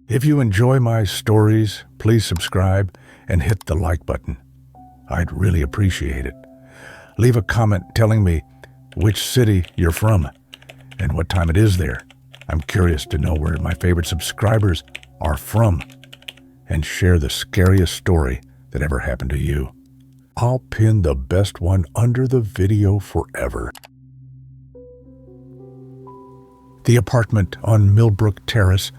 If you enjoy my stories, please subscribe and hit the like button. I'd really appreciate it. Leave a comment telling me which city you're from and what time it is there. I'm curious to know where my favorite subscribers are from, and share the scariest story that ever happened to you. I'll pin the best one under the video forever. The apartment on Millbrook Terrace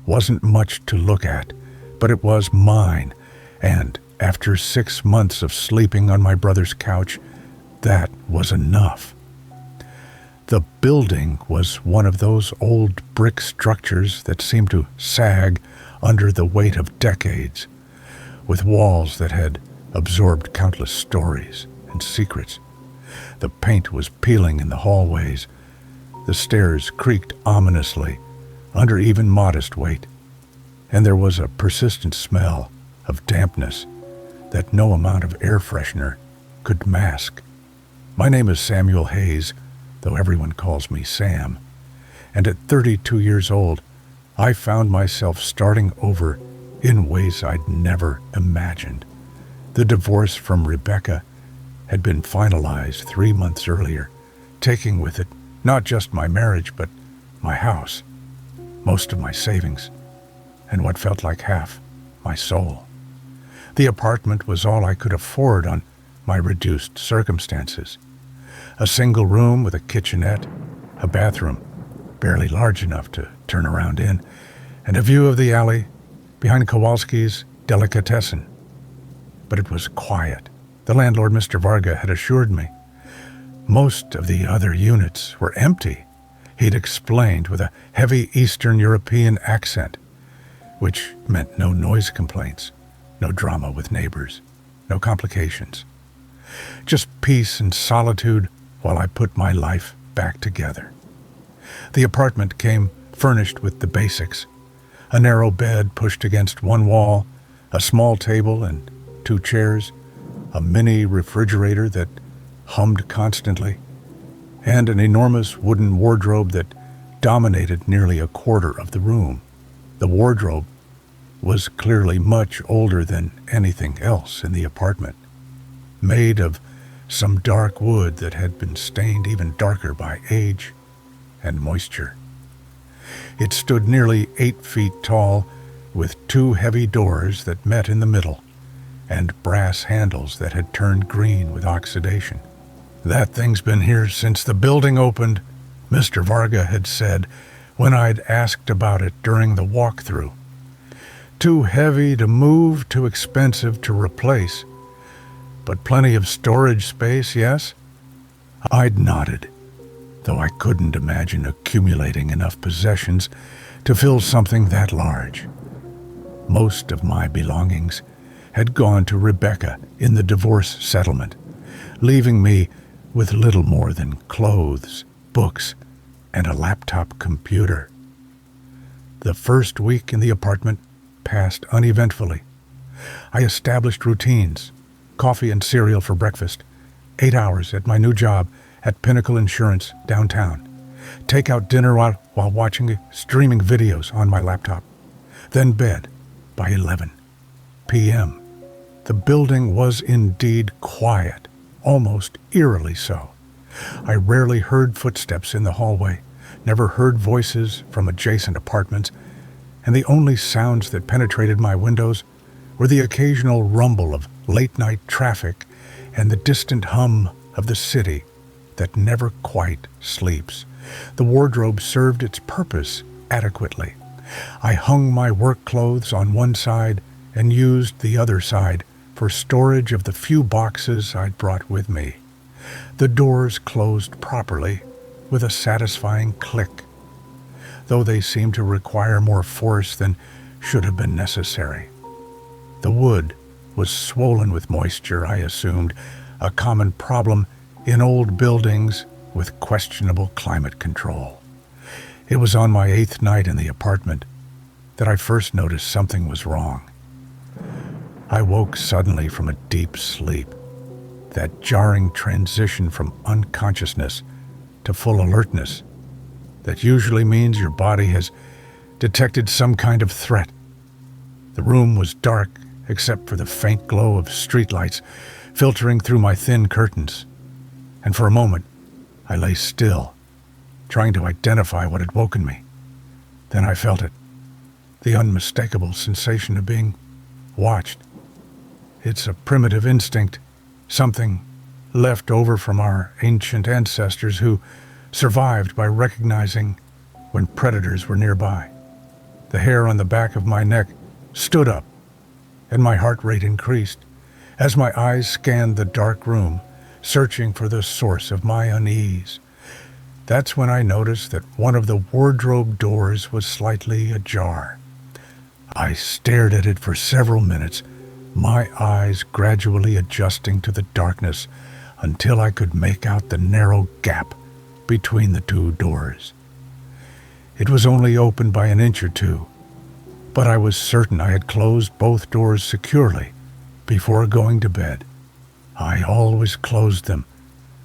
wasn't much to look at, but it was mine, and after 6 months of sleeping on my brother's couch, that was enough. The building was one of those old brick structures that seemed to sag under the weight of decades, with walls that had absorbed countless stories and secrets. The paint was peeling in the hallways. The stairs creaked ominously under even modest weight, and there was a persistent smell of dampness that no amount of air freshener could mask. My name is Samuel Hayes, though everyone calls me Sam, and at 32 years old, I found myself starting over in ways I'd never imagined. The divorce from Rebecca had been finalized 3 months earlier, taking with it not just my marriage, but my house, most of my savings, and what felt like half my soul. The apartment was all I could afford on my reduced circumstances. A single room with a kitchenette, a bathroom barely large enough to turn around in, and a view of the alley behind Kowalski's Delicatessen. But it was quiet. The landlord, Mr. Varga, had assured me. Most of the other units were empty, he'd explained with a heavy Eastern European accent, which meant no noise complaints, no drama with neighbors, no complications. Just peace and solitude while I put my life back together. The apartment came furnished with the basics: a narrow bed pushed against one wall, a small table and 2 chairs, a mini refrigerator that hummed constantly, and an enormous wooden wardrobe that dominated nearly a quarter of the room. The wardrobe was clearly much older than anything else in the apartment, made of some dark wood that had been stained even darker by age and moisture. It stood nearly 8 feet tall, with 2 heavy doors that met in the middle, and brass handles that had turned green with oxidation. "That thing's been here since the building opened," Mr. Varga had said when I'd asked about it during the walkthrough. "Too heavy to move, too expensive to replace. But plenty of storage space, yes?" I'd nodded, though I couldn't imagine accumulating enough possessions to fill something that large. Most of my belongings had gone to Rebecca in the divorce settlement, leaving me with little more than clothes, books, and a laptop computer. The first week in the apartment passed uneventfully. I established routines: coffee and cereal for breakfast, 8 hours at my new job at Pinnacle Insurance downtown, take-out dinner while watching streaming videos on my laptop, then bed by 11 p.m. The building was indeed quiet, almost eerily so. I rarely heard footsteps in the hallway, never heard voices from adjacent apartments, and the only sounds that penetrated my windows were the occasional rumble of late-night traffic and the distant hum of the city that never quite sleeps. The wardrobe served its purpose adequately. I hung my work clothes on one side and used the other side for storage of the few boxes I'd brought with me. The doors closed properly with a satisfying click, though they seemed to require more force than should have been necessary. The wood was swollen with moisture, I assumed, a common problem in old buildings with questionable climate control. It was on my 8th night in the apartment that I first noticed something was wrong. I woke suddenly from a deep sleep, that jarring transition from unconsciousness to full alertness that usually means your body has detected some kind of threat The room was dark except for the faint glow of streetlights filtering through my thin curtains. And for a moment, I lay still, trying to identify what had woken me. Then I felt it, the unmistakable sensation of being watched. It's a primitive instinct, something left over from our ancient ancestors who survived by recognizing when predators were nearby. The hair on the back of my neck stood up, and my heart rate increased as my eyes scanned the dark room, searching for the source of my unease. That's when I noticed that one of the wardrobe doors was slightly ajar. I stared at it for several minutes, my eyes gradually adjusting to the darkness until I could make out the narrow gap between the two doors. It was only open by an inch or two, but I was certain I had closed both doors securely before going to bed. I always closed them.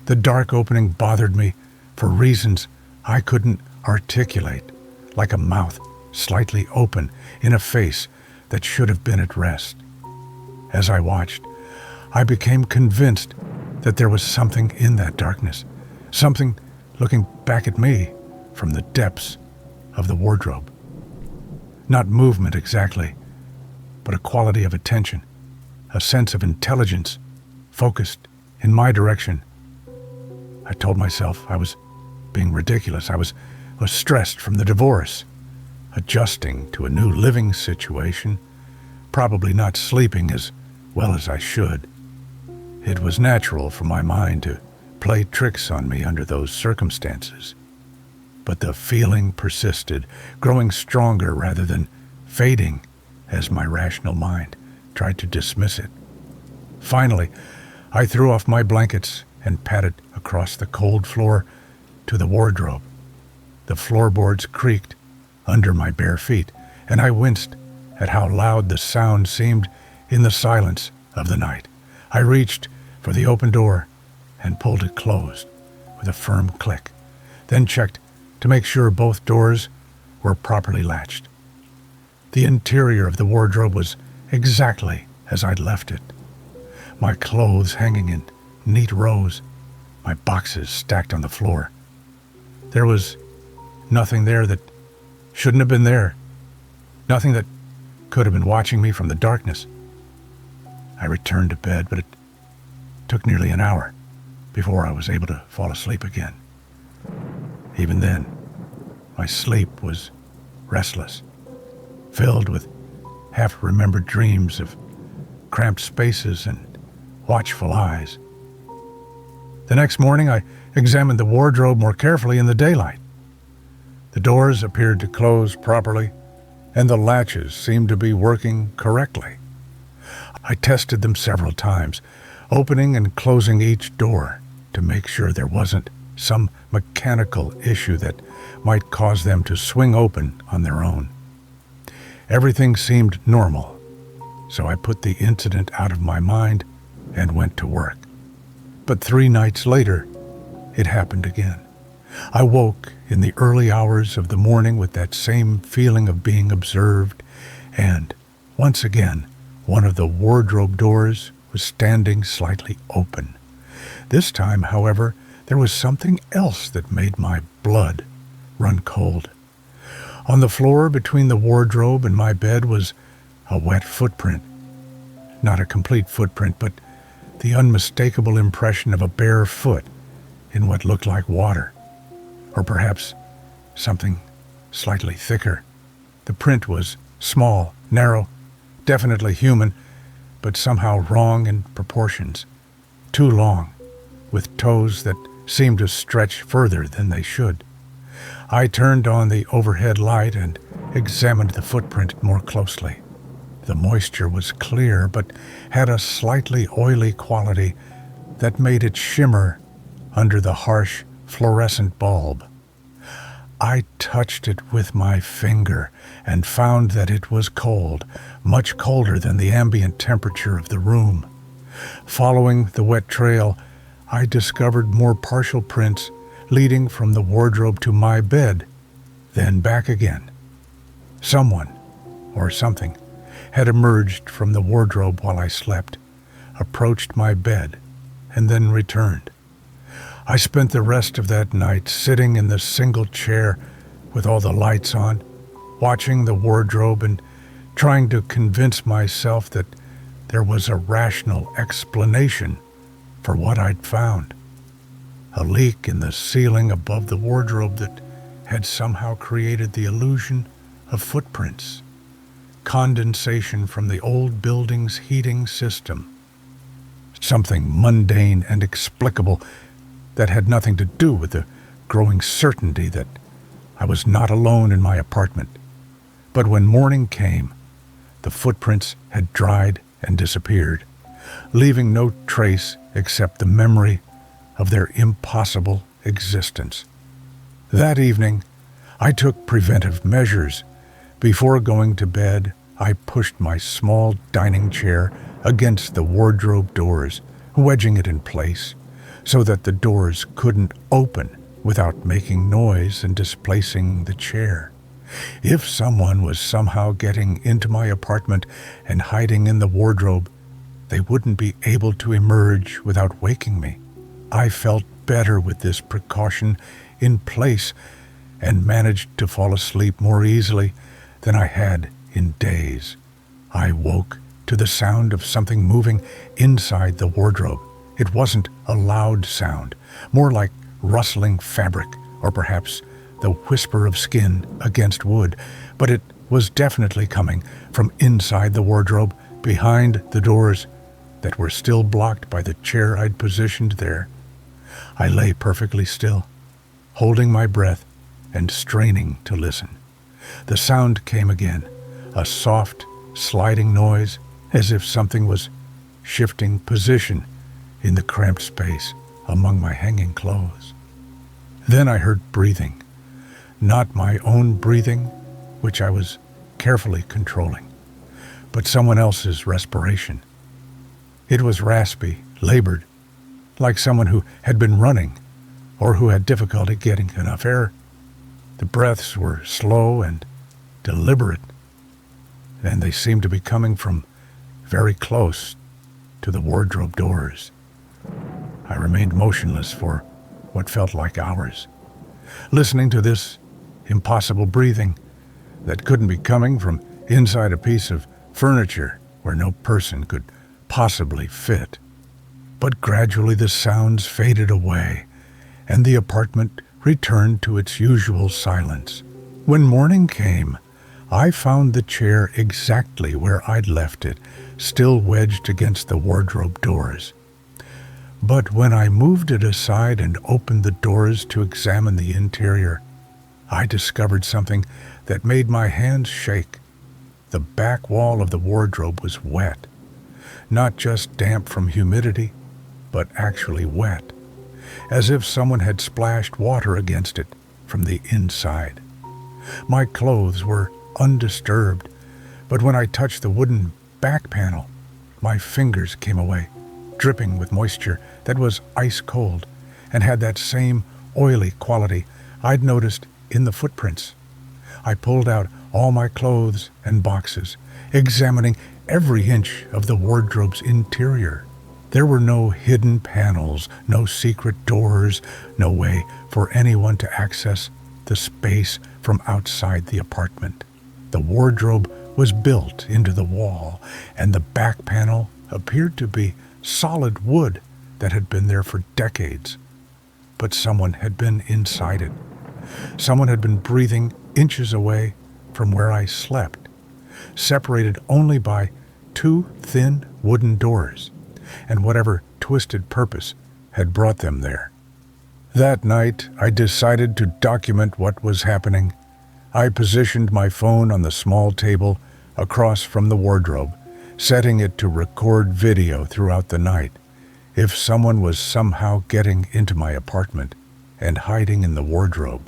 The dark opening bothered me for reasons I couldn't articulate, like a mouth slightly open in a face that should have been at rest. As I watched, I became convinced that there was something in that darkness, something looking back at me from the depths of the wardrobe. Not movement exactly, but a quality of attention, a sense of intelligence focused in my direction. I told myself I was being ridiculous. I was stressed from the divorce, adjusting to a new living situation, probably not sleeping as well as I should. It was natural for my mind to play tricks on me under those circumstances. But the feeling persisted, growing stronger rather than fading as my rational mind tried to dismiss it. Finally, I threw off my blankets and padded across the cold floor to the wardrobe. The floorboards creaked under my bare feet, and I winced at how loud the sound seemed in the silence of the night. I reached for the open door and pulled it closed with a firm click, then checked to make sure both doors were properly latched. The interior of the wardrobe was exactly as I'd left it. My clothes hanging in neat rows, my boxes stacked on the floor. There was nothing there that shouldn't have been there, nothing that could have been watching me from the darkness. I returned to bed, but it took nearly an hour before I was able to fall asleep again. Even then, my sleep was restless, filled with half-remembered dreams of cramped spaces and watchful eyes. The next morning, I examined the wardrobe more carefully in the daylight. The doors appeared to close properly, and the latches seemed to be working correctly. I tested them several times, opening and closing each door to make sure there wasn't some mechanical issue that might cause them to swing open on their own. Everything seemed normal, so I put the incident out of my mind and went to work. But 3 nights later, it happened again. I woke in the early hours of the morning with that same feeling of being observed, and once again, one of the wardrobe doors was standing slightly open. This time, however, there was something else that made my blood run cold. On the floor between the wardrobe and my bed was a wet footprint. Not a complete footprint, but the unmistakable impression of a bare foot in what looked like water, or perhaps something slightly thicker. The print was small, narrow, definitely human, but somehow wrong in proportions. Too long, with toes that seemed to stretch further than they should. I turned on the overhead light and examined the footprint more closely. The moisture was clear, but had a slightly oily quality that made it shimmer under the harsh fluorescent bulb. I touched it with my finger and found that it was cold, much colder than the ambient temperature of the room. Following the wet trail, I discovered more partial prints leading from the wardrobe to my bed, then back again. Someone, or something, had emerged from the wardrobe while I slept, approached my bed, and then returned. I spent the rest of that night sitting in the single chair with all the lights on, watching the wardrobe and trying to convince myself that there was a rational explanation for what I'd found. A leak in the ceiling above the wardrobe that had somehow created the illusion of footprints. Condensation from the old building's heating system. Something mundane and explicable that had nothing to do with the growing certainty that I was not alone in my apartment. But when morning came, the footprints had dried and disappeared, leaving no trace except the memory of their impossible existence. That evening, I took preventive measures. Before going to bed, I pushed my small dining chair against the wardrobe doors, wedging it in place so that the doors couldn't open without making noise and displacing the chair. If someone was somehow getting into my apartment and hiding in the wardrobe, they wouldn't be able to emerge without waking me. I felt better with this precaution in place and managed to fall asleep more easily than I had in days. I woke to the sound of something moving inside the wardrobe. It wasn't a loud sound, more like rustling fabric or perhaps the whisper of skin against wood, but it was definitely coming from inside the wardrobe, behind the doors that were still blocked by the chair I'd positioned there. I lay perfectly still, holding my breath and straining to listen. The sound came again, a soft, sliding noise, as if something was shifting position in the cramped space among my hanging clothes. Then I heard breathing. Not my own breathing, which I was carefully controlling, but someone else's respiration. It was raspy, labored, like someone who had been running or who had difficulty getting enough air. The breaths were slow and deliberate, and they seemed to be coming from very close to the wardrobe doors. I remained motionless for what felt like hours, listening to this impossible breathing that couldn't be coming from inside a piece of furniture where no person could possibly fit. But gradually the sounds faded away, and the apartment returned to its usual silence. When morning came, I found the chair exactly where I'd left it, still wedged against the wardrobe doors. But when I moved it aside and opened the doors to examine the interior, I discovered something that made my hands shake. The back wall of the wardrobe was wet. Not just damp from humidity, but actually wet, as if someone had splashed water against it from the inside. My clothes were undisturbed, but when I touched the wooden back panel, my fingers came away, dripping with moisture that was ice cold and had that same oily quality I'd noticed in the footprints. I pulled out all my clothes and boxes, examining every inch of the wardrobe's interior. There were no hidden panels, no secret doors, no way for anyone to access the space from outside the apartment. The wardrobe was built into the wall, and the back panel appeared to be solid wood that had been there for decades. But someone had been inside it. Someone had been breathing inches away from where I slept, separated only by two thin wooden doors, and whatever twisted purpose had brought them there. That night, I decided to document what was happening. I positioned my phone on the small table across from the wardrobe, setting it to record video throughout the night. If someone was somehow getting into my apartment and hiding in the wardrobe,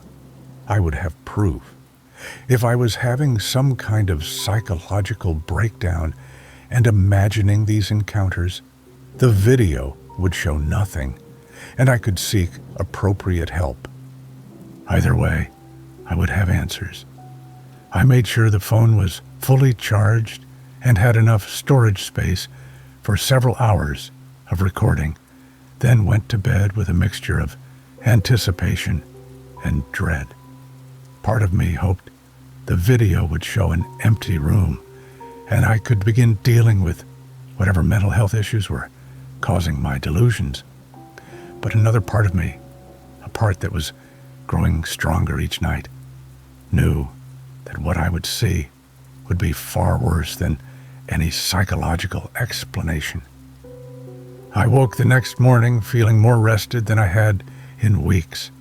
I would have proof. If I was having some kind of psychological breakdown and imagining these encounters, the video would show nothing, and I could seek appropriate help. Either way, I would have answers. I made sure the phone was fully charged and had enough storage space for several hours of recording, then went to bed with a mixture of anticipation and dread. Part of me hoped the video would show an empty room, and I could begin dealing with whatever mental health issues were causing my delusions. But another part of me, a part that was growing stronger each night, knew that what I would see would be far worse than any psychological explanation. I woke the next morning feeling more rested than I had in weeks.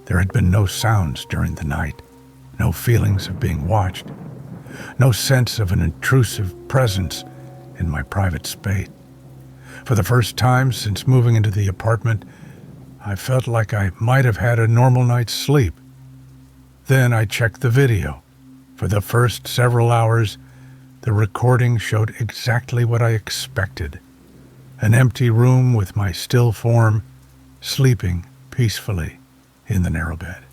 There had been no sounds during the night, no feelings of being watched, no sense of an intrusive presence in my private space. For the first time since moving into the apartment, I felt like I might have had a normal night's sleep. Then I checked the video. For the first several hours, the recording showed exactly what I expected. An empty room with my still form, sleeping peacefully in the narrow bed.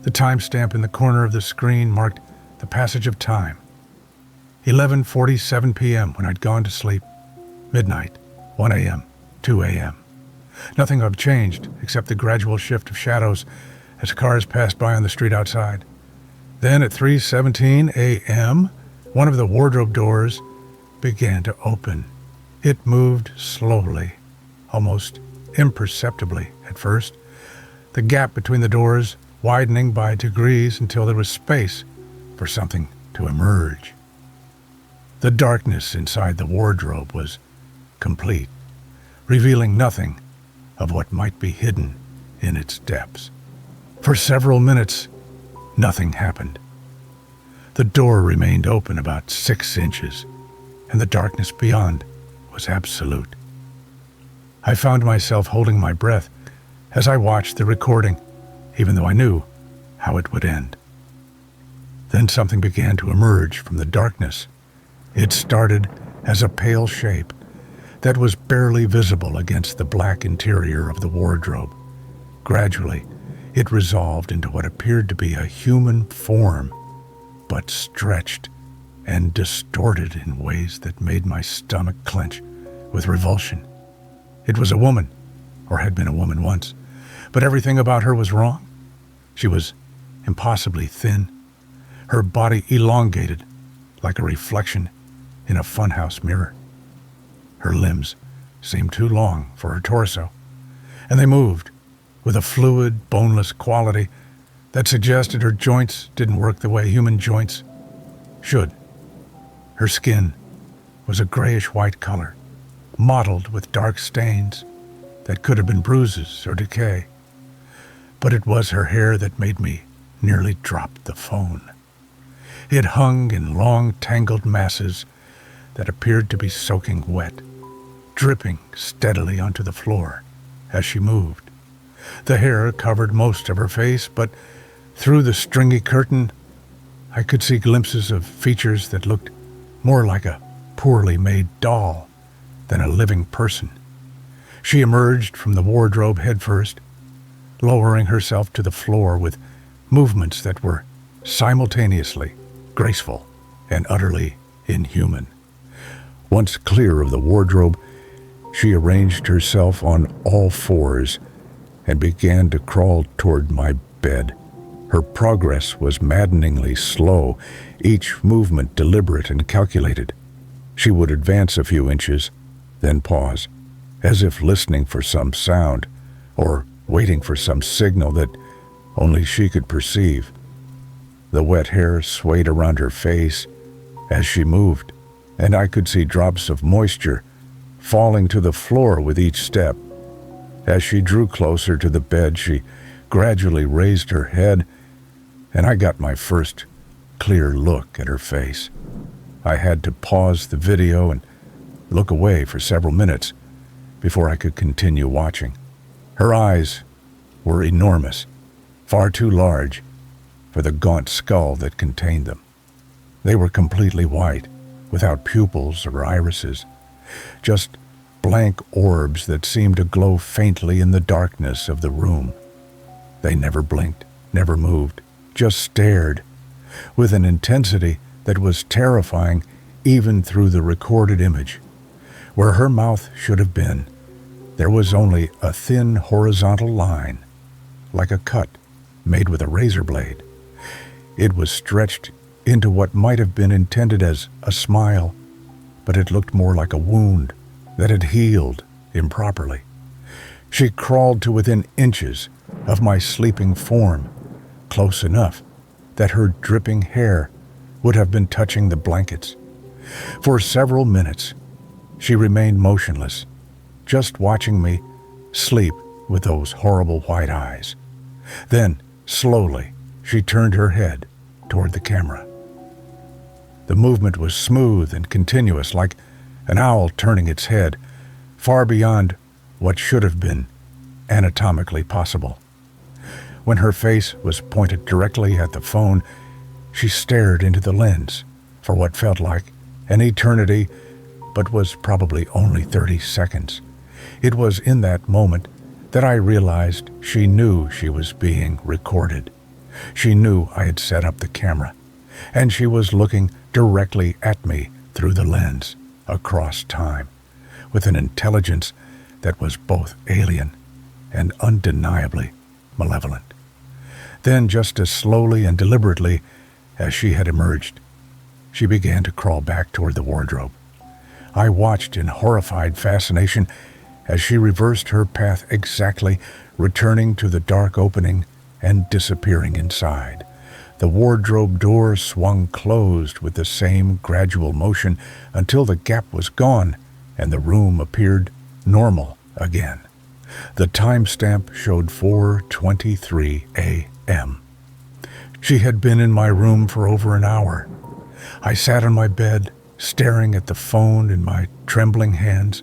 The timestamp in the corner of the screen marked the passage of time. 11:47 p.m. when I'd gone to sleep. Midnight, 1 a.m., 2 a.m. Nothing had changed except the gradual shift of shadows as cars passed by on the street outside. Then at 3:17 a.m., one of the wardrobe doors began to open. It moved slowly, almost imperceptibly at first, the gap between the doors widening by degrees until there was space for something to emerge. The darkness inside the wardrobe was complete, revealing nothing of what might be hidden in its depths. For several minutes, nothing happened. The door remained open about 6 inches, and the darkness beyond was absolute. I found myself holding my breath as I watched the recording, even though I knew how it would end. Then something began to emerge from the darkness. It started as a pale shape that was barely visible against the black interior of the wardrobe. Gradually, it resolved into what appeared to be a human form, but stretched and distorted in ways that made my stomach clench with revulsion. It was a woman, or had been a woman once, but everything about her was wrong. She was impossibly thin, her body elongated like a reflection in a funhouse mirror. Her limbs seemed too long for her torso, and they moved with a fluid, boneless quality that suggested her joints didn't work the way human joints should. Her skin was a grayish-white color, mottled with dark stains that could have been bruises or decay. But it was her hair that made me nearly drop the phone. It hung in long, tangled masses that appeared to be soaking wet, dripping steadily onto the floor as she moved. The hair covered most of her face, but through the stringy curtain, I could see glimpses of features that looked more like a poorly made doll than a living person. She emerged from the wardrobe headfirst, lowering herself to the floor with movements that were simultaneously graceful and utterly inhuman. Once clear of the wardrobe, she arranged herself on all fours and began to crawl toward my bed. Her progress was maddeningly slow, each movement deliberate and calculated. She would advance a few inches, then pause, as if listening for some sound or waiting for some signal that only she could perceive. The wet hair swayed around her face as she moved, and I could see drops of moisture falling to the floor with each step. As she drew closer to the bed, she gradually raised her head, and I got my first clear look at her face. I had to pause the video and look away for several minutes before I could continue watching. Her eyes were enormous, far too large for the gaunt skull that contained them. They were completely white, without pupils or irises, just blank orbs that seemed to glow faintly in the darkness of the room. They never blinked, never moved, just stared, with an intensity that was terrifying even through the recorded image. Where her mouth should have been, there was only a thin horizontal line, like a cut made with a razor blade. It was stretched into what might have been intended as a smile, but it looked more like a wound that had healed improperly. She crawled to within inches of my sleeping form, close enough that her dripping hair would have been touching the blankets. For several minutes, she remained motionless, just watching me sleep with those horrible white eyes. Then, slowly, she turned her head toward the camera. The movement was smooth and continuous, like an owl turning its head, far beyond what should have been anatomically possible. When her face was pointed directly at the phone, she stared into the lens for what felt like an eternity, but was probably only 30 seconds. It was in that moment that I realized she knew she was being recorded. She knew I had set up the camera, and she was looking directly at me through the lens, across time, with an intelligence that was both alien and undeniably malevolent. Then, just as slowly and deliberately as she had emerged, she began to crawl back toward the wardrobe. I watched in horrified fascination as she reversed her path exactly, returning to the dark opening and disappearing inside. The wardrobe door swung closed with the same gradual motion until the gap was gone and the room appeared normal again. The timestamp showed 4:23 a.m. She had been in my room for over an hour. I sat on my bed, staring at the phone in my trembling hands,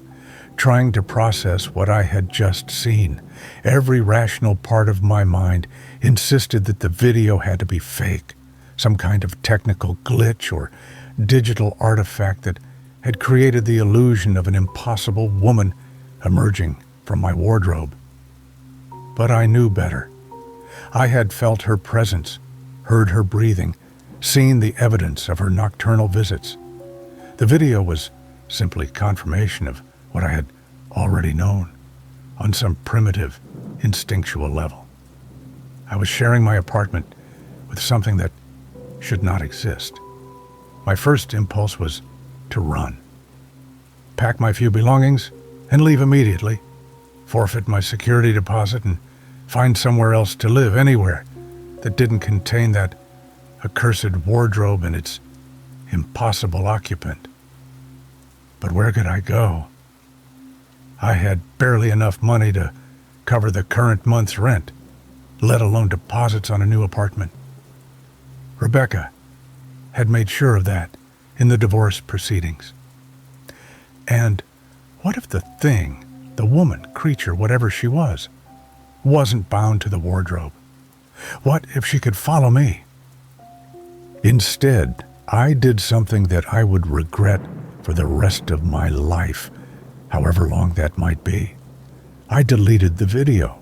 trying to process what I had just seen. Every rational part of my mind insisted that the video had to be fake, some kind of technical glitch or digital artifact that had created the illusion of an impossible woman emerging from my wardrobe. But I knew better. I had felt her presence, heard her breathing, seen the evidence of her nocturnal visits. The video was simply confirmation of what I had already known on some primitive, instinctual level. I was sharing my apartment with something that should not exist. My first impulse was to run, pack my few belongings, and leave immediately, forfeit my security deposit, and find somewhere else to live, anywhere that didn't contain that accursed wardrobe and its impossible occupant. But where could I go? I had barely enough money to cover the current month's rent, let alone deposits on a new apartment. Rebecca had made sure of that in the divorce proceedings. And what if the thing, the woman, creature, whatever she was, wasn't bound to the wardrobe? What if she could follow me? Instead, I did something that I would regret for the rest of my life, however long that might be. I deleted the video.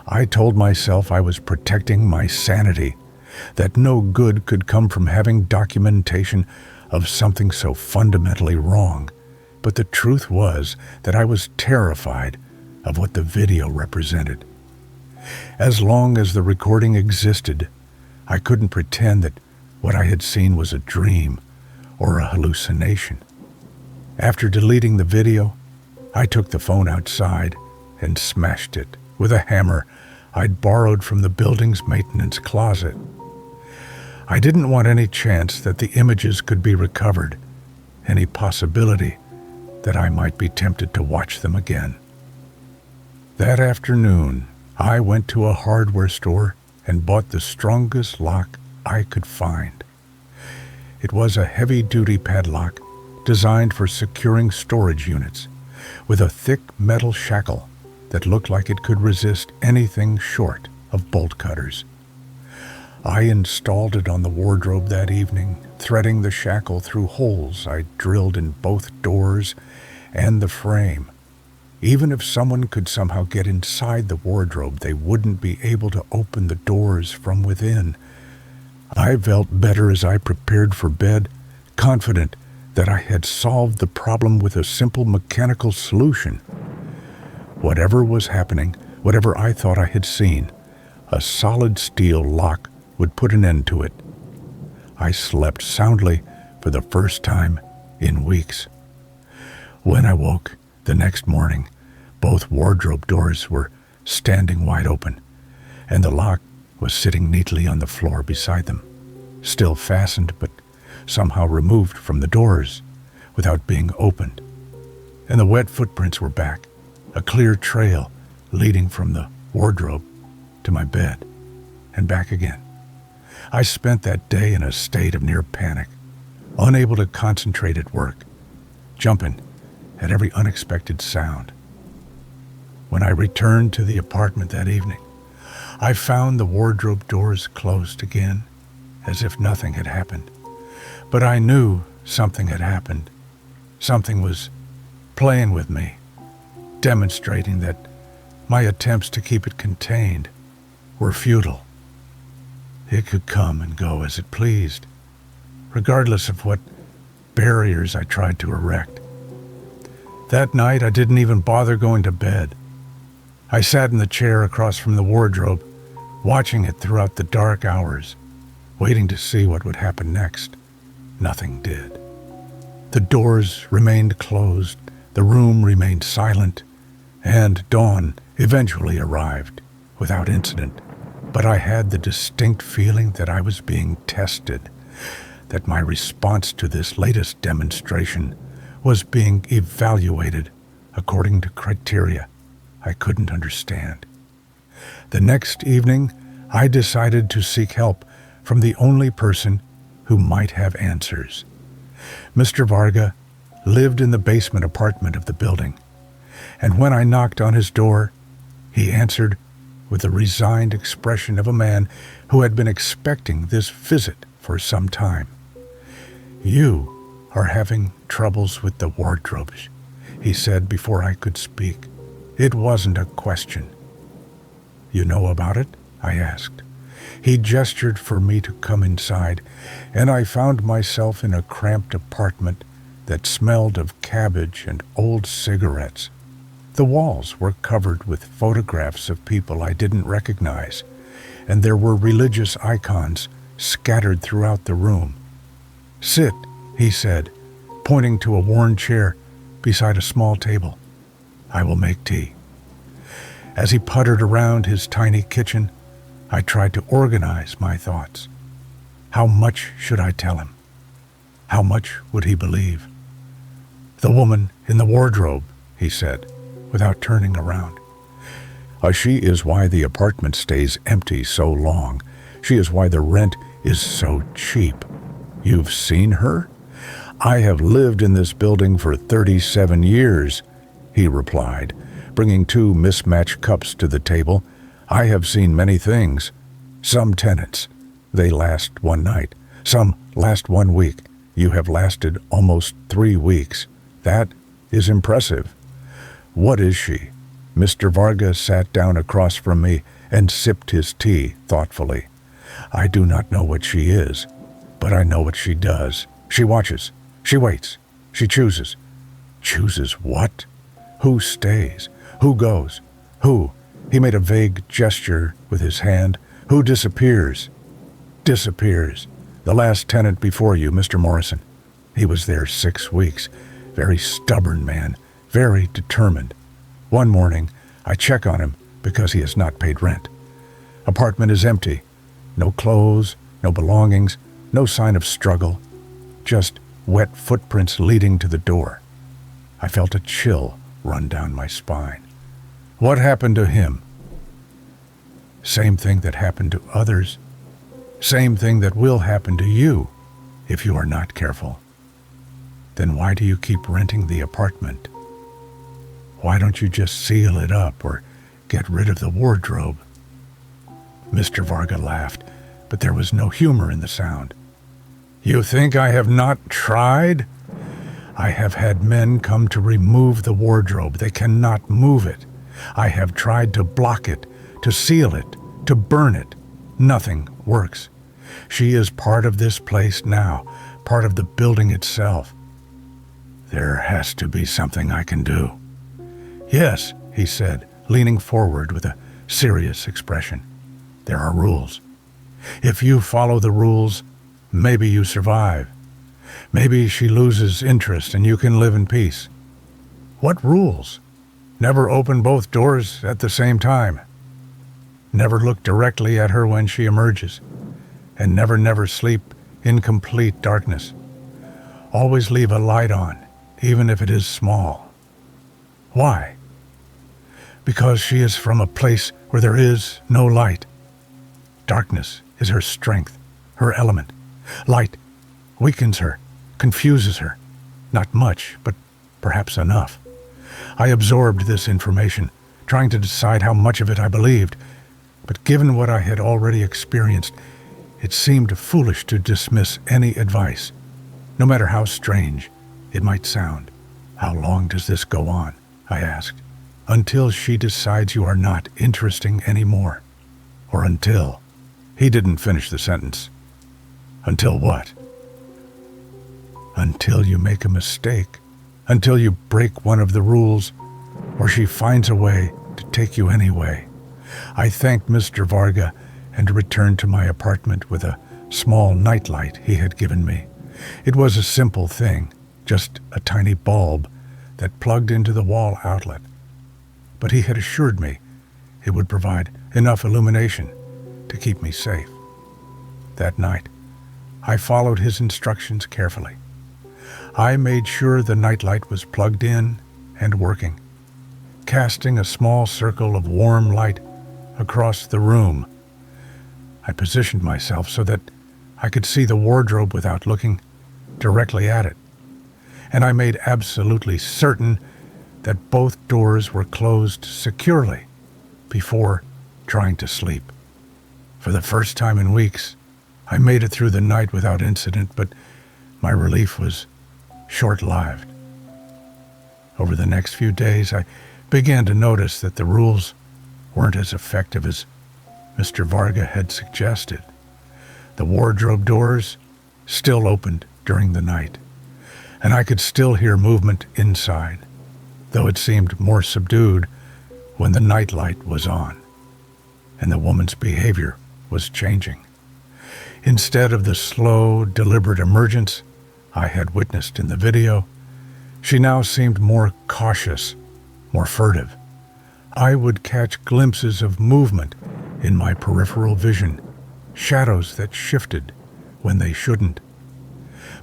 I told myself I was protecting my sanity, that no good could come from having documentation of something so fundamentally wrong. But the truth was that I was terrified of what the video represented. As long as the recording existed, I couldn't pretend that what I had seen was a dream or a hallucination. After deleting the video, I took the phone outside and smashed it with a hammer I'd borrowed from the building's maintenance closet. I didn't want any chance that the images could be recovered, any possibility that I might be tempted to watch them again. That afternoon, I went to a hardware store and bought the strongest lock I could find. It was a heavy-duty padlock designed for securing storage units, with a thick metal shackle that looked like it could resist anything short of bolt cutters. I installed it on the wardrobe that evening, threading the shackle through holes I drilled in both doors and the frame. Even if someone could somehow get inside the wardrobe, they wouldn't be able to open the doors from within. I felt better as I prepared for bed, confident that I had solved the problem with a simple mechanical solution. Whatever was happening, whatever I thought I had seen, a solid steel lock would put an end to it. I slept soundly for the first time in weeks. When I woke the next morning, both wardrobe doors were standing wide open, and the lock was sitting neatly on the floor beside them, still fastened but somehow removed from the doors without being opened. And the wet footprints were back, a clear trail leading from the wardrobe to my bed and back again. I spent that day in a state of near panic, unable to concentrate at work, jumping at every unexpected sound. When I returned to the apartment that evening, I found the wardrobe doors closed again, as if nothing had happened. But I knew something had happened. Something was playing with me, demonstrating that my attempts to keep it contained were futile. It could come and go as it pleased, regardless of what barriers I tried to erect. That night, I didn't even bother going to bed. I sat in the chair across from the wardrobe, watching it throughout the dark hours, waiting to see what would happen next. Nothing did. The doors remained closed, the room remained silent, and dawn eventually arrived without incident. But I had the distinct feeling that I was being tested, that my response to this latest demonstration was being evaluated according to criteria I couldn't understand. The next evening, I decided to seek help from the only person who might have answers. Mr. Varga lived in the basement apartment of the building, and when I knocked on his door, he answered with the resigned expression of a man who had been expecting this visit for some time. "You are having troubles with the wardrobes," he said before I could speak. It wasn't a question. "You know about it?" I asked. He gestured for me to come inside, and I found myself in a cramped apartment that smelled of cabbage and old cigarettes. The walls were covered with photographs of people I didn't recognize, and there were religious icons scattered throughout the room. "Sit," he said, pointing to a worn chair beside a small table. "I will make tea." As he puttered around his tiny kitchen, I tried to organize my thoughts. How much should I tell him? How much would he believe? "The woman in the wardrobe," he said, without turning around. She is why the apartment stays empty so long. She is why the rent is so cheap. You've seen her?" "I have lived in this building for 37 years, he replied, bringing 2 mismatched cups to the table. "I have seen many things. Some tenants, they last one night. Some last 1 week. You have lasted almost 3 weeks. That is impressive." "What is she?" Mr. Varga sat down across from me and sipped his tea thoughtfully. "I do not know what she is, but I know what she does. She watches. She waits. She chooses." "Chooses what?" "Who stays? Who goes? Who," he made a vague gesture with his hand, "who disappears?" "Disappears. The last tenant before you, Mr. Morrison. He was there 6 weeks. Very stubborn man, very determined. One morning, I check on him because he has not paid rent. Apartment is empty. No clothes, no belongings, no sign of struggle. Just wet footprints leading to the door. I felt a chill run down my spine. What happened to him? Same thing that happened to others. Same thing that will happen to you if you are not careful. Then why do you keep renting the apartment? Why don't you just seal it up or get rid of the wardrobe? Mr. Varga laughed, but there was no humor in the sound. You think I have not tried? I have had men come to remove the wardrobe. They cannot move it. I have tried to block it, to seal it, to burn it. Nothing works. She is part of this place now, part of the building itself. There has to be something I can do. Yes, he said, leaning forward with a serious expression. There are rules. If you follow the rules, maybe you survive. Maybe she loses interest and you can live in peace. What rules? Never open both doors at the same time. Never look directly at her when she emerges. And never sleep in complete darkness. Always leave a light on, even if it is small. Why? Because she is from a place where there is no light. Darkness is her strength, her element. Light weakens her, confuses her. Not much, but perhaps enough. I absorbed this information, trying to decide how much of it I believed, but given what I had already experienced, it seemed foolish to dismiss any advice, no matter how strange it might sound. How long does this go on? I asked. Until she decides you are not interesting anymore. Or until... He didn't finish the sentence. Until what? Until you make a mistake. Until you break one of the rules, or she finds a way to take you anyway. I thanked Mr. Varga and returned to my apartment with a small nightlight he had given me. It was a simple thing, just a tiny bulb that plugged into the wall outlet. But he had assured me it would provide enough illumination to keep me safe. That night, I followed his instructions carefully. I made sure the nightlight was plugged in and working, casting a small circle of warm light across the room. I positioned myself so that I could see the wardrobe without looking directly at it, and I made absolutely certain that both doors were closed securely before trying to sleep. For the first time in weeks, I made it through the night without incident, but my relief was short-lived. Over the next few days, I began to notice that the rules weren't as effective as Mr. Varga had suggested. The wardrobe doors still opened during the night, and I could still hear movement inside, though it seemed more subdued when the nightlight was on, and the woman's behavior was changing. Instead of the slow, deliberate emergence I had witnessed in the video, she now seemed more cautious, more furtive. I would catch glimpses of movement in my peripheral vision, shadows that shifted when they shouldn't.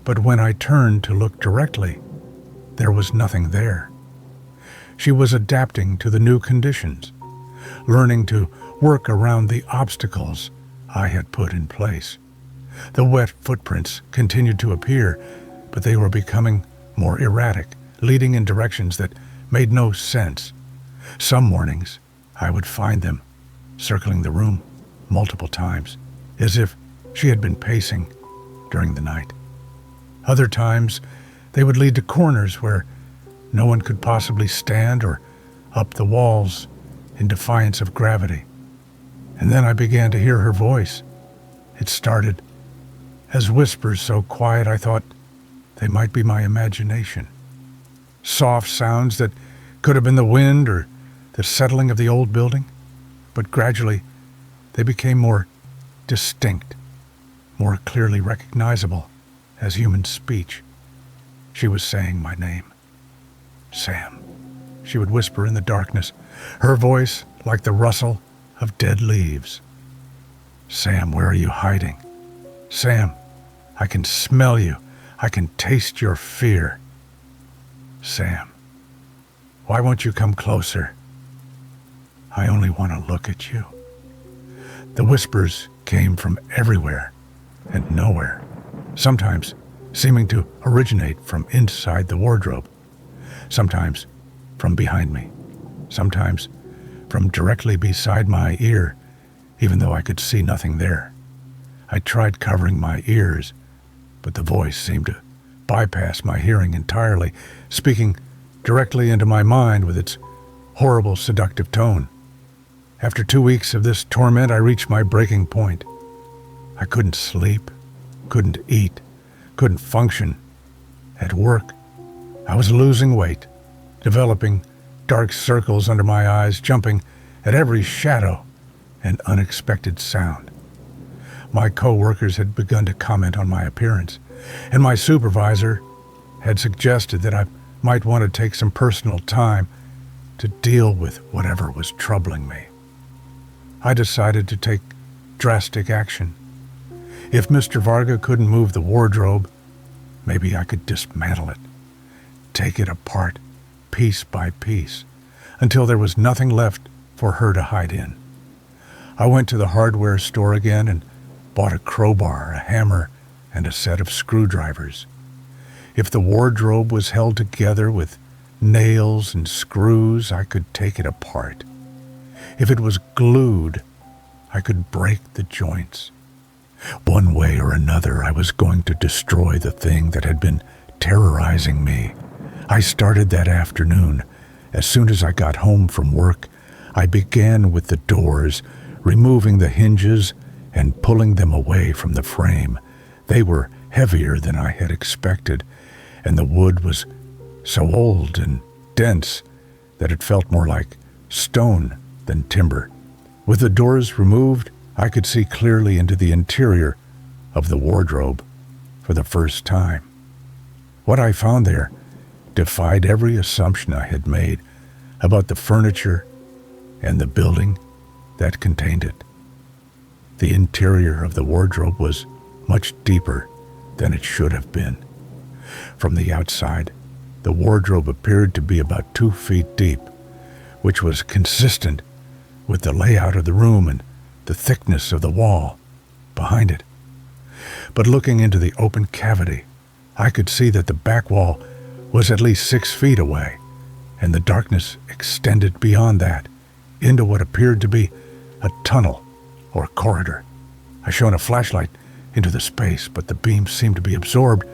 But when I turned to look directly, there was nothing there. She was adapting to the new conditions, learning to work around the obstacles I had put in place. The wet footprints continued to appear, but they were becoming more erratic, leading in directions that made no sense. Some mornings, I would find them circling the room multiple times, as if she had been pacing during the night. Other times, they would lead to corners where no one could possibly stand, or up the walls in defiance of gravity. And then I began to hear her voice. It started as whispers so quiet I thought they might be my imagination. Soft sounds that could have been the wind or the settling of the old building, but gradually they became more distinct, more clearly recognizable as human speech. She was saying my name. Sam, she would whisper in the darkness, her voice like the rustle of dead leaves. Sam, where are you hiding? Sam, I can smell you. I can taste your fear. Sam, why won't you come closer? I only want to look at you. The whispers came from everywhere and nowhere, sometimes seeming to originate from inside the wardrobe, sometimes from behind me, sometimes from directly beside my ear, even though I could see nothing there. I tried covering my ears, but the voice seemed to bypass my hearing entirely, speaking directly into my mind with its horrible, seductive tone. After 2 weeks of this torment, I reached my breaking point. I couldn't sleep, couldn't eat, couldn't function. At work, I was losing weight, developing dark circles under my eyes, jumping at every shadow and unexpected sound. My co-workers had begun to comment on my appearance, and my supervisor had suggested that I might want to take some personal time to deal with whatever was troubling me. I decided to take drastic action. If Mr. Varga couldn't move the wardrobe, maybe I could dismantle it, take it apart piece by piece, until there was nothing left for her to hide in. I went to the hardware store again and bought a crowbar, a hammer, and a set of screwdrivers. If the wardrobe was held together with nails and screws, I could take it apart. If it was glued, I could break the joints. One way or another, I was going to destroy the thing that had been terrorizing me. I started that afternoon. As soon as I got home from work, I began with the doors, removing the hinges and pulling them away from the frame. They were heavier than I had expected, and the wood was so old and dense that it felt more like stone than timber. With the doors removed, I could see clearly into the interior of the wardrobe for the first time. What I found there defied every assumption I had made about the furniture and the building that contained it. The interior of the wardrobe was much deeper than it should have been. From the outside, the wardrobe appeared to be about 2 feet deep, which was consistent with the layout of the room and the thickness of the wall behind it. But looking into the open cavity, I could see that the back wall was at least 6 feet away, and the darkness extended beyond that into what appeared to be a tunnel or corridor. I shone a flashlight into the space, but the beam seemed to be absorbed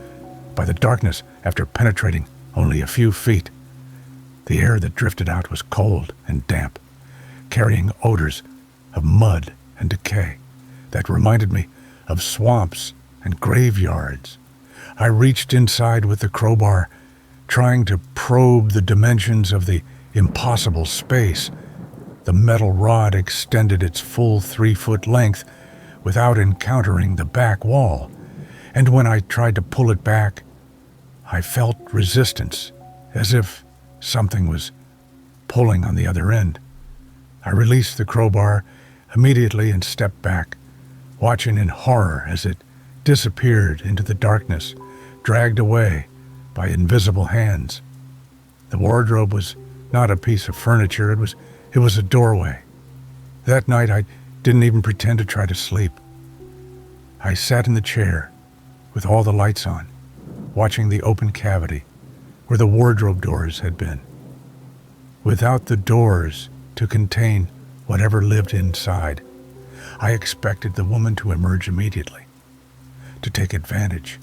by the darkness after penetrating only a few feet. The air that drifted out was cold and damp, carrying odors of mud and decay that reminded me of swamps and graveyards. I reached inside with the crowbar, trying to probe the dimensions of the impossible space. The metal rod extended its full 3-foot length without encountering the back wall, and when I tried to pull it back, I felt resistance, as if something was pulling on the other end. I released the crowbar immediately and stepped back, watching in horror as it disappeared into the darkness, dragged away by invisible hands. The wardrobe was not a piece of furniture, it was a doorway. That night I didn't even pretend to try to sleep. I sat in the chair with all the lights on, watching the open cavity where the wardrobe doors had been. Without the doors to contain whatever lived inside, I expected the woman to emerge immediately, to take advantage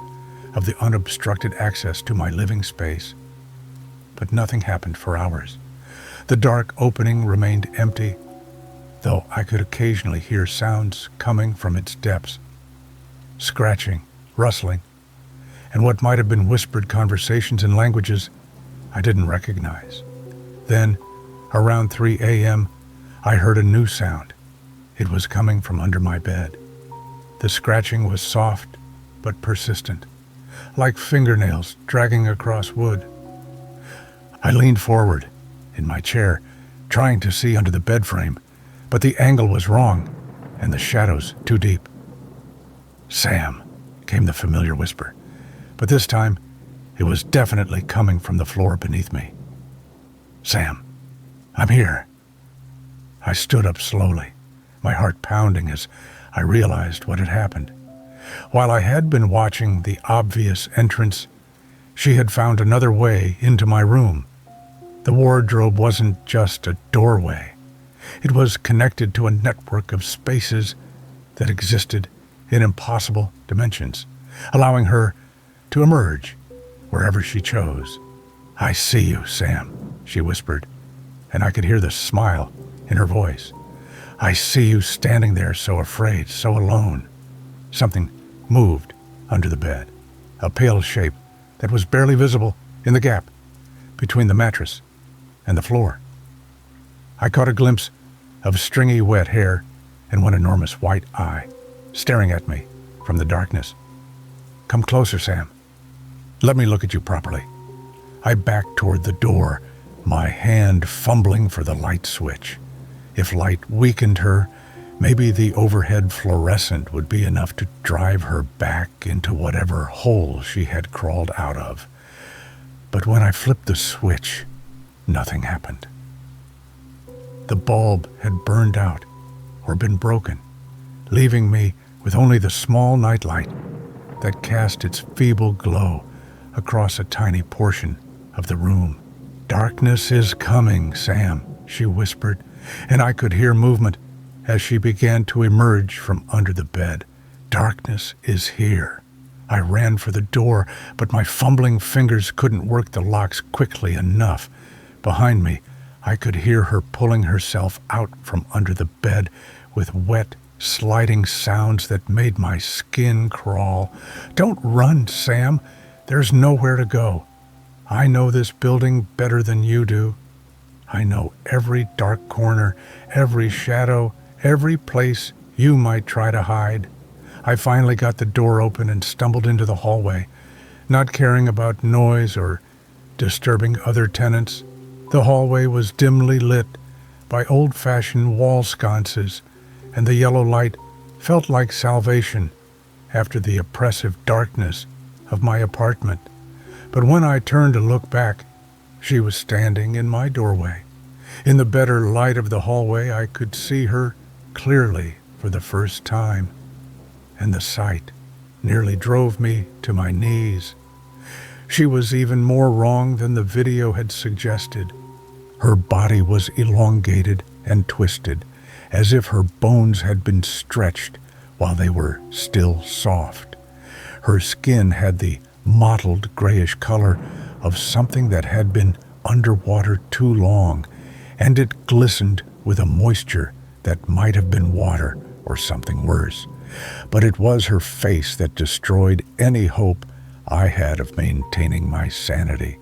of the unobstructed access to my living space. But nothing happened for hours. The dark opening remained empty, though I could occasionally hear sounds coming from its depths. Scratching, rustling, and what might have been whispered conversations in languages I didn't recognize. Then, around 3 a.m., I heard a new sound. It was coming from under my bed. The scratching was soft but persistent, like fingernails dragging across wood. I leaned forward in my chair, trying to see under the bed frame, but the angle was wrong and the shadows too deep. "Sam," came the familiar whisper, but this time it was definitely coming from the floor beneath me. "Sam, I'm here." I stood up slowly, my heart pounding as I realized what had happened. While I had been watching the obvious entrance, she had found another way into my room. The wardrobe wasn't just a doorway. It was connected to a network of spaces that existed in impossible dimensions, allowing her to emerge wherever she chose. "I see you, Sam," she whispered, and I could hear the smile in her voice. "I see you standing there so afraid, so alone. Something moved under the bed, a pale shape that was barely visible in the gap between the mattress and the floor. I caught a glimpse of stringy wet hair and one enormous white eye staring at me from the darkness. "Come closer, Sam. Let me look at you properly." I backed toward the door, my hand fumbling for the light switch. If light weakened her, maybe the overhead fluorescent would be enough to drive her back into whatever hole she had crawled out of. But when I flipped the switch, nothing happened. The bulb had burned out or been broken, leaving me with only the small nightlight that cast its feeble glow across a tiny portion of the room. "Darkness is coming, Sam," she whispered, and I could hear movement as she began to emerge from under the bed. "Darkness is here." I ran for the door, but my fumbling fingers couldn't work the locks quickly enough. Behind me, I could hear her pulling herself out from under the bed with wet, sliding sounds that made my skin crawl. "Don't run, Sam. There's nowhere to go. I know this building better than you do. I know every dark corner, every shadow, every place you might try to hide." I finally got the door open and stumbled into the hallway, not caring about noise or disturbing other tenants. The hallway was dimly lit by old-fashioned wall sconces, and the yellow light felt like salvation after the oppressive darkness of my apartment. But when I turned to look back, she was standing in my doorway. In the better light of the hallway, I could see her clearly for the first time, and the sight nearly drove me to my knees. She was even more wrong than the video had suggested. Her body was elongated and twisted, as if her bones had been stretched while they were still soft. Her skin had the mottled grayish color of something that had been underwater too long, and it glistened with a moisture that might have been water or something worse. But it was her face that destroyed any hope I had of maintaining my sanity.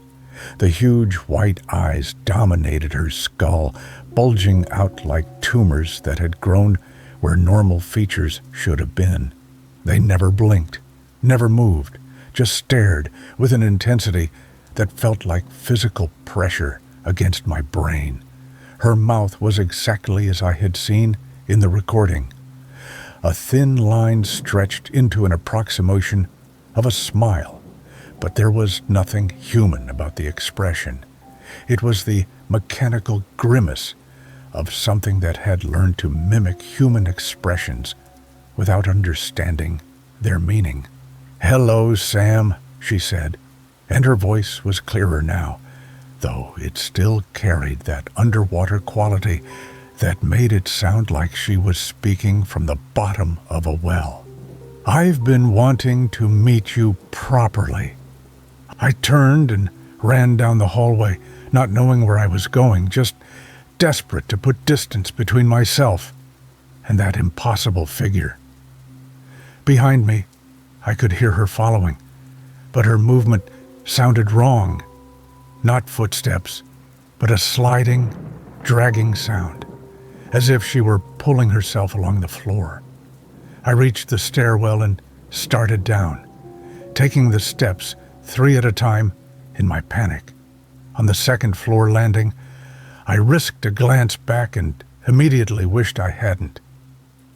The huge white eyes dominated her skull, bulging out like tumors that had grown where normal features should have been. They never blinked, never moved, just stared with an intensity that felt like physical pressure against my brain. Her mouth was exactly as I had seen in the recording. A thin line stretched into an approximation of a smile, but there was nothing human about the expression. It was the mechanical grimace of something that had learned to mimic human expressions without understanding their meaning. "Hello, Sam," she said, and her voice was clearer now, though it still carried that underwater quality that made it sound like she was speaking from the bottom of a well. "I've been wanting to meet you properly." I turned and ran down the hallway, not knowing where I was going, just desperate to put distance between myself and that impossible figure. Behind me, I could hear her following, but her movement sounded wrong. Not footsteps, but a sliding, dragging sound, as if she were pulling herself along the floor. I reached the stairwell and started down, taking the steps 3 at a time in my panic. On the second floor landing, I risked a glance back and immediately wished I hadn't.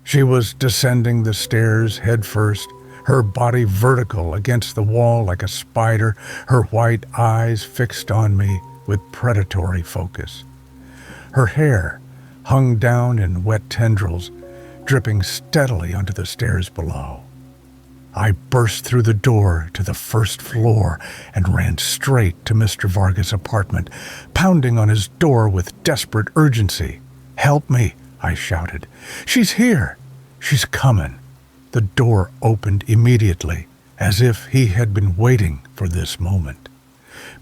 She was descending the stairs head first, her body vertical against the wall like a spider, her white eyes fixed on me with predatory focus. Her hair hung down in wet tendrils, dripping steadily onto the stairs below. I burst through the door to the first floor and ran straight to Mr. Vargas' apartment, pounding on his door with desperate urgency. "Help me," I shouted. "She's here. She's coming." The door opened immediately, as if he had been waiting for this moment.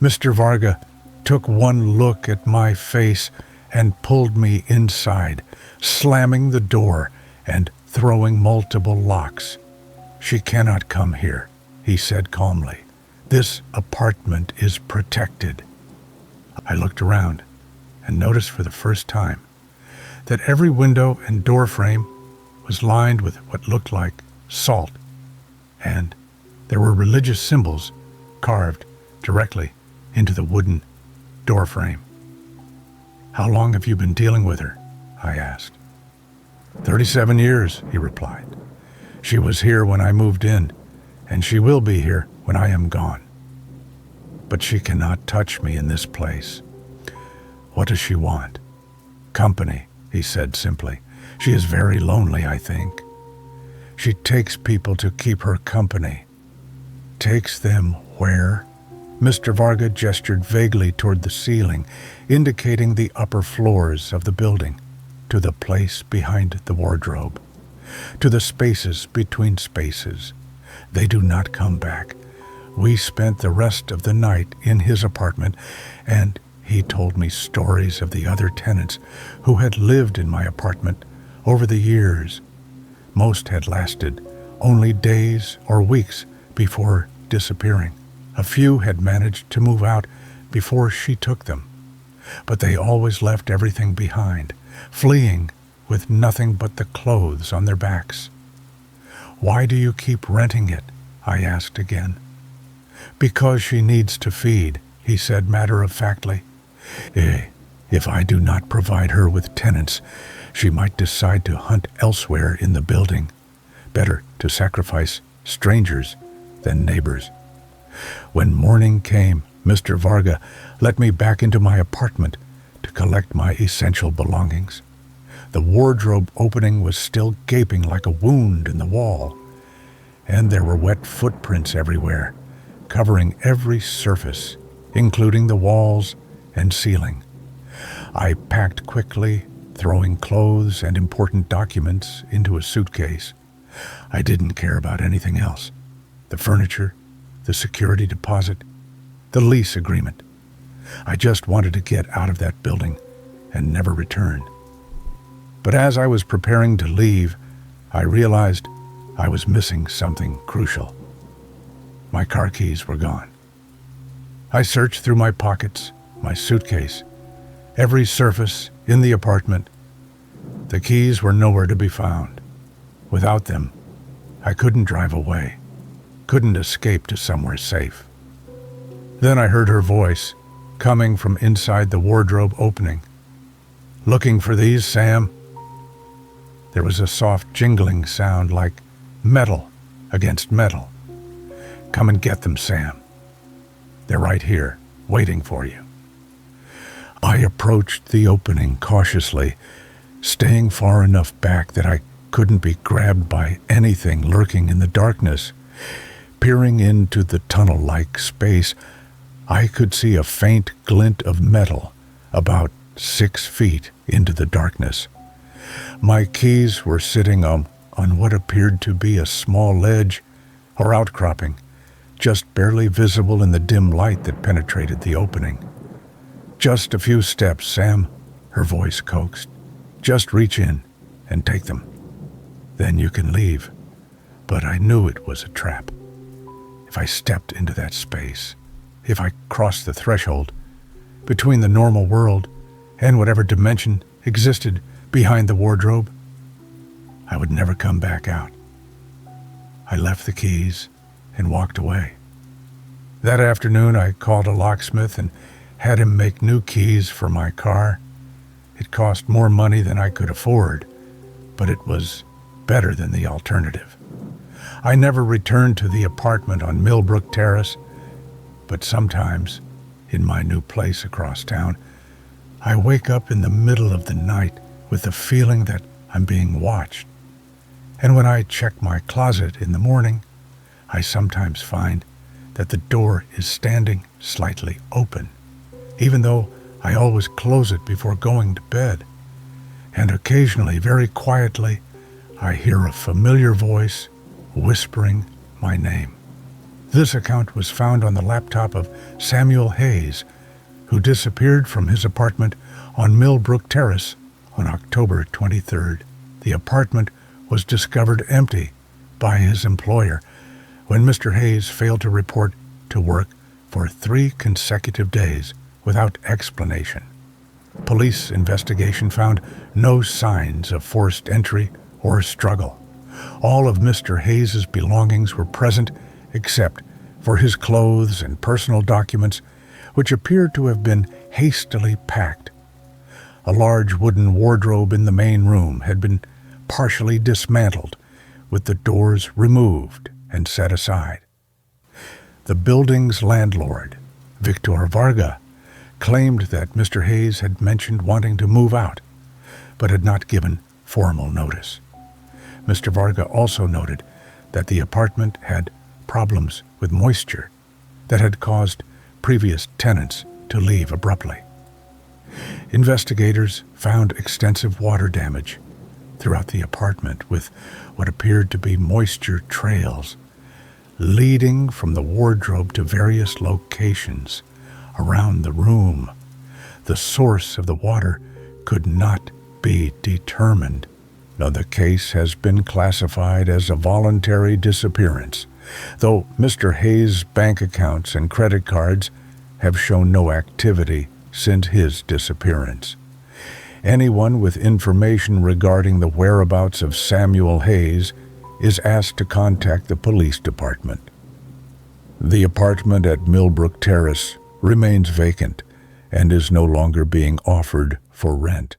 Mr. Varga took one look at my face and pulled me inside, slamming the door and throwing multiple locks. "She cannot come here," he said calmly. "This apartment is protected." I looked around and noticed for the first time that every window and door frame was lined with what looked like salt, and there were religious symbols carved directly into the wooden door frame. "How long have you been dealing with her?" I asked. 37 years, he replied. "She was here when I moved in, and she will be here when I am gone. But she cannot touch me in this place." "What does she want?" "Company," he said simply. "She is very lonely, I think. She takes people to keep her company." "Takes them where?" Mr. Varga gestured vaguely toward the ceiling, indicating the upper floors of the building, to the place behind the wardrobe, to the spaces between spaces. "They do not come back. We spent the rest of the night in his apartment, and he told me stories of the other tenants who had lived in my apartment over the years. Most had lasted only days or weeks before disappearing. A few had managed to move out before she took them, but they always left everything behind, fleeing with nothing but the clothes on their backs." "Why do you keep renting it?" I asked again. "Because she needs to feed," he said matter-of-factly. If I do not provide her with tenants, she might decide to hunt elsewhere in the building. Better to sacrifice strangers than neighbors." When morning came, Mr. Varga let me back into my apartment to collect my essential belongings. The wardrobe opening was still gaping like a wound in the wall, and there were wet footprints everywhere, covering every surface, including the walls and ceiling. I packed quickly, throwing clothes and important documents into a suitcase. I didn't care about anything else. The furniture, the security deposit, the lease agreement. I just wanted to get out of that building and never return. But as I was preparing to leave, I realized I was missing something crucial. My car keys were gone. I searched through my pockets, my suitcase, every surface in the apartment. The keys were nowhere to be found. Without them, I couldn't drive away, couldn't escape to somewhere safe. Then I heard her voice, coming from inside the wardrobe opening. "Looking for these, Sam?" There was a soft jingling sound like metal against metal. "Come and get them, Sam. They're right here, waiting for you." I approached the opening cautiously, staying far enough back that I couldn't be grabbed by anything lurking in the darkness. Peering into the tunnel-like space, I could see a faint glint of metal about 6 feet into the darkness. My keys were sitting on what appeared to be a small ledge or outcropping, just barely visible in the dim light that penetrated the opening. "Just a few steps, Sam," her voice coaxed. "Just reach in and take them. Then you can leave." But I knew it was a trap. If I stepped into that space, if I crossed the threshold between the normal world and whatever dimension existed behind the wardrobe, I would never come back out. I left the keys and walked away. That afternoon, I called a locksmith and had him make new keys for my car. It cost more money than I could afford, but it was better than the alternative. I never returned to the apartment on Millbrook Terrace, but sometimes, in my new place across town, I wake up in the middle of the night with the feeling that I'm being watched. And when I check my closet in the morning, I sometimes find that the door is standing slightly open, even though I always close it before going to bed. And occasionally, very quietly, I hear a familiar voice whispering my name. This account was found on the laptop of Samuel Hayes, who disappeared from his apartment on Millbrook Terrace on October 23rd. The apartment was discovered empty by his employer when Mr. Hayes failed to report to work for 3 consecutive days without explanation. Police investigation found no signs of forced entry or struggle. All of Mr. Hayes's belongings were present except for his clothes and personal documents, which appeared to have been hastily packed. A large wooden wardrobe in the main room had been partially dismantled, with the doors removed and set aside. The building's landlord, Victor Varga, claimed that Mr. Hayes had mentioned wanting to move out, but had not given formal notice. Mr. Varga also noted that the apartment had problems with moisture that had caused previous tenants to leave abruptly. Investigators found extensive water damage throughout the apartment, with what appeared to be moisture trails leading from the wardrobe to various locations around the room. The source of the water could not be determined. Now, the case has been classified as a voluntary disappearance, though Mr. Hayes' bank accounts and credit cards have shown no activity since his disappearance. Anyone with information regarding the whereabouts of Samuel Hayes is asked to contact the police department. The apartment at Millbrook Terrace remains vacant and is no longer being offered for rent.